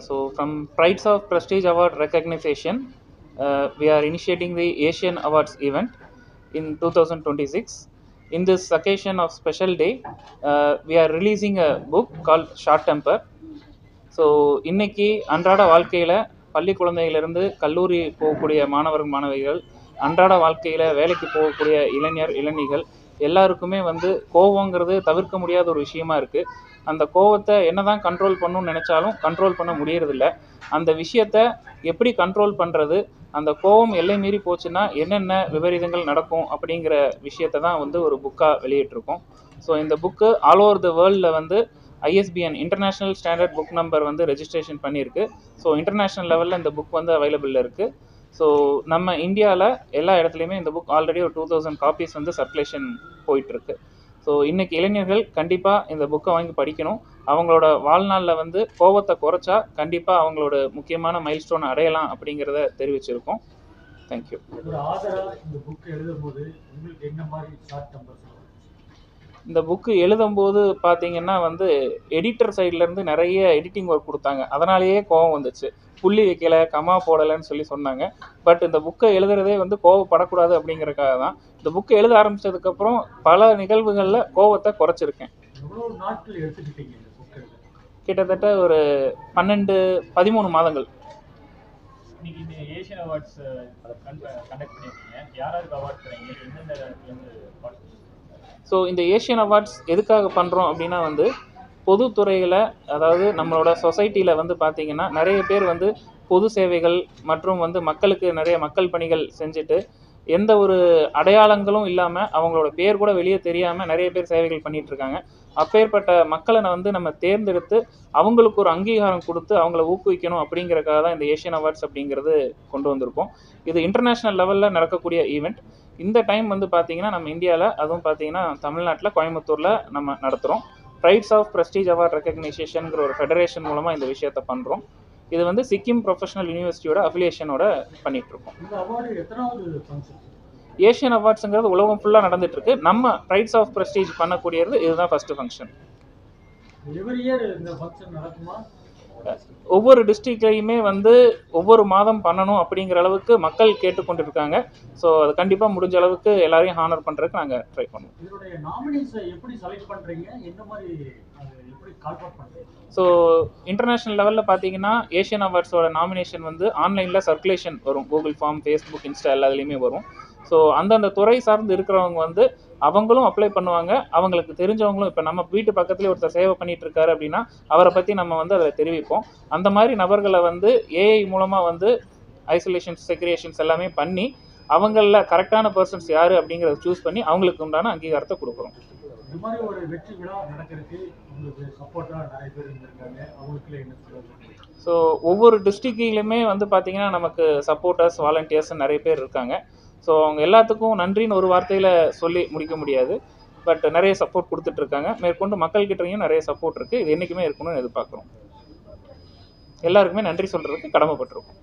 So from Prides of Prestige Award recognition, we are initiating the Asian Awards event in 2026. In this occasion of special day, we are releasing a book called Short Temper. So இன்னைக்கு அன்றாட வாழ்க்கையில் பள்ளி குழந்தைகளிலிருந்து கல்லூரி போகக்கூடிய மாணவர் மாணவிகள், அன்றாட வாழ்க்கையில் வேலைக்கு போகக்கூடிய இளைஞர் இளைஞிகள் எல்லாருக்குமே வந்து கோவங்கிறது தவிர்க்க முடியாத ஒரு விஷயமா இருக்குது. அந்த கோவத்தை என்னதான் கண்ட்ரோல் பண்ணணும்னு நினச்சாலும் கண்ட்ரோல் பண்ண முடியறதில்ல. அந்த விஷயத்த எப்படி கண்ட்ரோல் பண்ணுறது, அந்த கோவம் எல்லை மீறி போச்சுன்னா என்னென்ன விபரீதங்கள் நடக்கும் அப்படிங்கிற விஷயத்தை தான் வந்து ஒரு புக்காக வெளியிட்டிருக்கோம். ஸோ இந்த புக்கு ஆல் ஓவர் த வேர்ல்டில் வந்து ISBN international standard book number வந்து ரெஜிஸ்ட்ரேஷன் பண்ணியிருக்கு. ஸோ இன்டர்நேஷ்னல் லெவலில் இந்த புக் வந்து அவைலபிளில் இருக்குது. ஸோ நம்ம இந்தியாவில் எல்லா இடத்துலையுமே இந்த புக் ஆல்ரெடி ஒரு 2000 காப்பீஸ் வந்து சர்க்குலேஷன் போயிட்டுருக்கு. ஸோ இன்றைக்கி இளைஞர்கள் கண்டிப்பாக இந்த புக்கை வாங்கி படிக்கணும். அவங்களோட வாழ்நாளில் வந்து கோபத்தை குறைச்சா கண்டிப்பாக அவங்களோட முக்கியமான மைல்ஸ்டோனை அடையலாம் அப்படிங்கிறத தெரிவிச்சிருக்கோம். தேங்க்யூ. இந்த புக்கு எழுதும்போது பார்த்தீங்கன்னா வந்து எடிட்டர் சைட்லேருந்து நிறைய எடிட்டிங் ஒர்க் கொடுத்தாங்க. அதனாலேயே கோவம் வந்துச்சு. புள்ளி வைக்கலை, கமா போடலைன்னு சொல்லி சொன்னாங்க. பட் இந்த புக்கை எழுதுறதே வந்து கோவப்படக்கூடாது அப்படிங்கிறதுக்காக தான். இந்த புக்கை எழுத ஆரம்பித்ததுக்கப்புறம் பல நிகழ்வுகளில் கோவத்தை குறைச்சிருக்கேன். கிட்டத்தட்ட ஒரு 12-13 மாதங்கள். ஏஷியன் அவார்ட்ஸ் கண்டக்ட் பண்ணியிருக்கீங்க. யாராருக்கு அவார்ட் தரீங்க? எந்தெந்த? ஸோ இந்த ஏஷியன் அவார்ட்ஸ் எதுக்காக பண்ணுறோம் அப்படின்னா வந்து பொதுத்துறையில், அதாவது நம்மளோட சொசைட்டியில் வந்து பார்த்திங்கன்னா நிறைய பேர் வந்து பொது சேவைகள் மற்றும் வந்து மக்களுக்கு நிறைய மக்கள் பணிகள் செஞ்சுட்டு எந்த ஒரு அடையாளங்களும் இல்லாமல் அவங்களோட பேர் கூட வெளியே தெரியாமல் நிறைய பேர் சேவைகள் பண்ணிகிட்ருக்காங்க. அப்பேற்பட்ட மக்களை வந்து நம்ம தேர்ந்தெடுத்து அவங்களுக்கு ஒரு அங்கீகாரம் கொடுத்து அவங்கள ஊக்குவிக்கணும் அப்படிங்கிறக்காக தான் இந்த ஏஷியன் அவார்ட்ஸ் அப்படிங்கிறது கொண்டு வந்திருக்கோம். இது இன்டர்நேஷ்னல் லெவலில் நடக்கக்கூடிய ஈவெண்ட். இந்த டைம் வந்து பார்த்திங்கன்னா நம்ம இந்தியாவில், அதுவும் பார்த்திங்கன்னா தமிழ்நாட்டில் கோயம்புத்தூரில் நம்ம நடத்துகிறோம். ப்ரைட்ஸ் ஆஃப் ப்ரெஸ்டீஜ் அவார்ட் ரெகக்னைசேஷனுங்கிற ஒரு ஃபெடரேஷன் மூலமாக இந்த விஷயத்தை பண்ணுறோம். இது வந்து சிக்கிம் ப்ரொஃபஷனல் யூனிவர்சிட்டியோட அஃபிலியேஷனோட பண்ணிகிட்ருக்கோம். ஏஷியன் அவார்ட்ஸுங்கிறது உலகம் ஃபுல்லாக நடந்துகிட்ருக்கு. நம்ம ப்ரைட்ஸ் ஆஃப் ப்ரெஸ்டீஜ் பண்ணக்கூடியது இதுதான் ஃபஸ்ட்டு ஃபங்க்ஷன். ஒவ்வொரு டிஸ்ட்ரிக்ட்லையுமே வந்து ஒவ்வொரு மாதம் பண்ணணும் அப்படிங்கிற அளவுக்கு மக்கள் கேட்டுக்கொண்டிருக்காங்க. ஸோ அது கண்டிப்பாக முடிஞ்ச அளவுக்கு எல்லாரையும் ஹானர் பண்ணுறதுக்கு நாங்கள் ட்ரை பண்ணுவோம். ஸோ இன்டர்நேஷ்னல் லெவலில் பார்த்தீங்கன்னா ஏஷியன் அவார்ட்ஸோட நாமினேஷன் வந்து ஆன்லைனில் சர்க்குலேஷன் வரும். கூகுள் ஃபார்ம், ஃபேஸ்புக், இன்ஸ்டா எல்லாத்துலேயுமே வரும். ஸோ அந்தந்த துறை சார்ந்து இருக்கிறவங்க வந்து அவங்களும் அப்ளை பண்ணுவாங்க. அவங்களுக்கு தெரிஞ்சவங்களும், இப்போ நம்ம வீட்டு பக்கத்துலேயே ஒருத்தர் சேவை பண்ணிகிட்டு இருக்காரு அப்படின்னா அவரை பற்றி நம்ம வந்து அதில் தெரிவிப்போம். அந்த மாதிரி நபர்களை வந்து ஏஐ மூலமாக வந்து ஐசோலேஷன்ஸ், செக்ரியேஷன்ஸ் எல்லாமே பண்ணி அவங்களில் கரெக்டான பர்சன்ஸ் யார் அப்படிங்கிறத சூஸ் பண்ணி அவங்களுக்கு உண்டான அங்கீகாரத்தை கொடுக்குறோம். இந்த மாதிரி ஒரு வெற்றி விழா நடக்கிறதுக்கு உங்களுக்கு சப்போர்ட்டாக நிறைய பேர் இருந்திருக்காங்க. அவங்களுக்கு என்ன சொல்லுவாங்க? ஸோ ஒவ்வொரு டிஸ்ட்ரிக்ட்லையுமே வந்து பார்த்திங்கன்னா நமக்கு சப்போர்ட்டர்ஸ், வாலண்டியர்ஸ் நிறைய பேர் இருக்காங்க. ஸோ அவங்க எல்லாத்துக்கும் நன்றின்னு ஒரு வார்த்தையில் சொல்லி முடிக்க முடியாது. பட் நிறைய சப்போர்ட் கொடுத்துட்ருக்காங்க. மேற்கொண்டு மக்கள்கிட்டையும் நிறைய சப்போர்ட் இருக்குது. இது என்றைக்குமே இருக்கணும்னு எதிர்பார்க்குறோம். எல்லாருக்குமே நன்றி சொல்கிறதுக்கு கடமைப்பட்டிருக்கோம்.